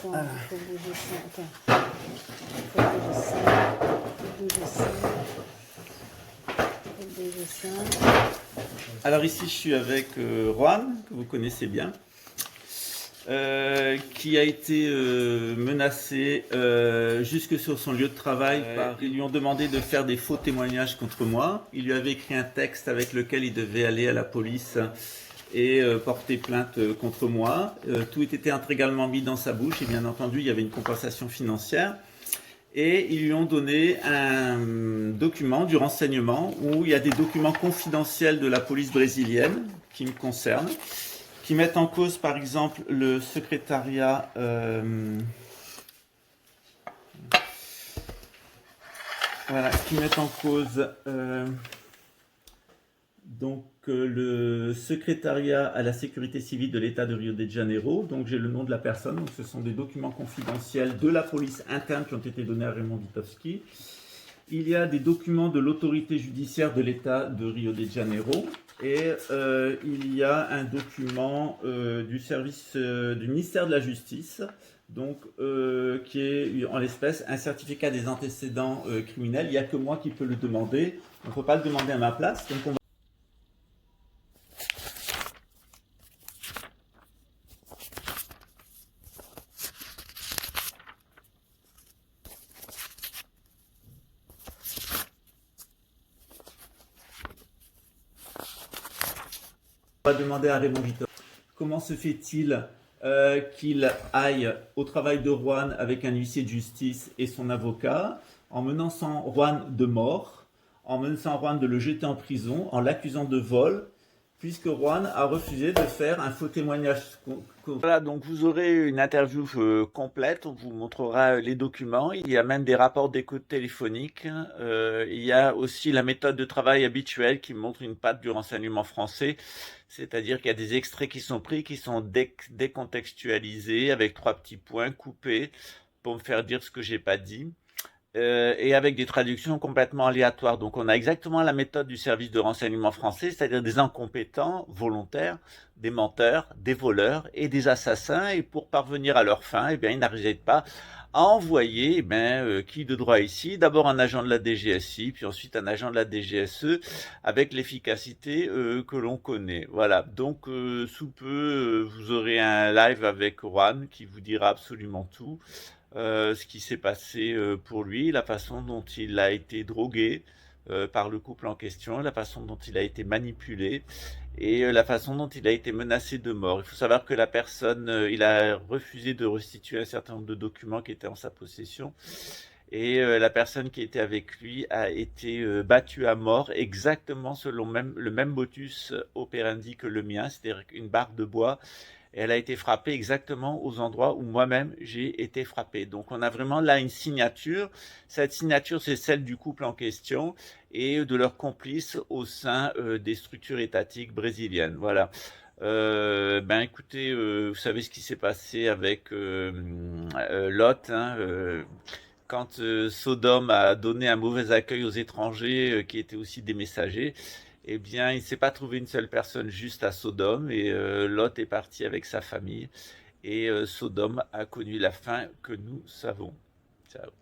Voilà. Il faut bouger ça. Attends. Il faut bouger ça. Il faut bouger ça. Il faut bouger ça. Alors ici, je suis avec Juan, que vous connaissez bien, qui a été menacé jusque sur son lieu de travail. Ils lui ont demandé de faire des faux témoignages contre moi. Il lui avait écrit un texte avec lequel il devait aller à la police et porter plainte contre moi. Tout était intégralement mis dans sa bouche et bien entendu, il y avait une compensation financière. Et ils lui ont donné un document du renseignement où il y a des documents confidentiels de la police brésilienne qui me concernent, qui mettent en cause par exemple le secrétariat qui mettent en cause le secrétariat à la sécurité civile de l'État de Rio de Janeiro. Donc j'ai le nom de la personne. Donc ce sont des documents confidentiels de la police interne qui ont été donnés à Raymond Vitovski. Il y a des documents de l'autorité judiciaire de l'État de Rio de Janeiro. Et il y a un document du service du ministère de la Justice, donc qui est en l'espèce un certificat des antécédents criminels. Il n'y a que moi qui peux le demander. On ne peut pas le demander à ma place. Donc on va demander à Raymond Vitor. Comment se fait-il qu'il aille au travail de Juan avec un huissier de justice et son avocat, en menaçant Juan de mort, en menaçant Juan de le jeter en prison, en l'accusant de vol, puisque Juan a refusé de faire un faux témoignage. Voilà, donc vous aurez une interview complète, on vous montrera les documents, il y a même des rapports d'écoute téléphonique, il y a aussi la méthode de travail habituelle qui montre une patte du renseignement français, c'est-à-dire qu'il y a des extraits qui sont pris, qui sont décontextualisés, avec 3 petits points coupés, pour me faire dire ce que j'ai pas dit. Et avec des traductions complètement aléatoires. Donc on a exactement la méthode du service de renseignement français, c'est-à-dire des incompétents volontaires, des menteurs, des voleurs et des assassins. Et pour parvenir à leur fin, eh bien, ils n'arrivent pas à envoyer, qui de droit ici, d'abord un agent de la DGSI, puis ensuite un agent de la DGSE, avec l'efficacité que l'on connaît. Voilà, donc sous peu, vous aurez un live avec Juan qui vous dira absolument tout. Ce qui s'est passé pour lui, la façon dont il a été drogué par le couple en question, la façon dont il a été manipulé et la façon dont il a été menacé de mort. Il faut savoir que la personne, il a refusé de restituer un certain nombre de documents qui étaient en sa possession et la personne qui était avec lui a été battue à mort exactement selon le même modus operandi que le mien, c'est-à-dire une barre de bois. Et elle a été frappée exactement aux endroits où moi-même j'ai été frappé. Donc on a vraiment là une signature. Cette signature, c'est celle du couple en question et de leurs complices au sein des structures étatiques brésiliennes. Voilà. Écoutez, vous savez ce qui s'est passé avec Lot, hein, quand Sodome a donné un mauvais accueil aux étrangers qui étaient aussi des messagers. Eh bien, il ne s'est pas trouvé une seule personne juste à Sodome et Lot est parti avec sa famille et Sodome a connu la fin que nous savons. Ciao.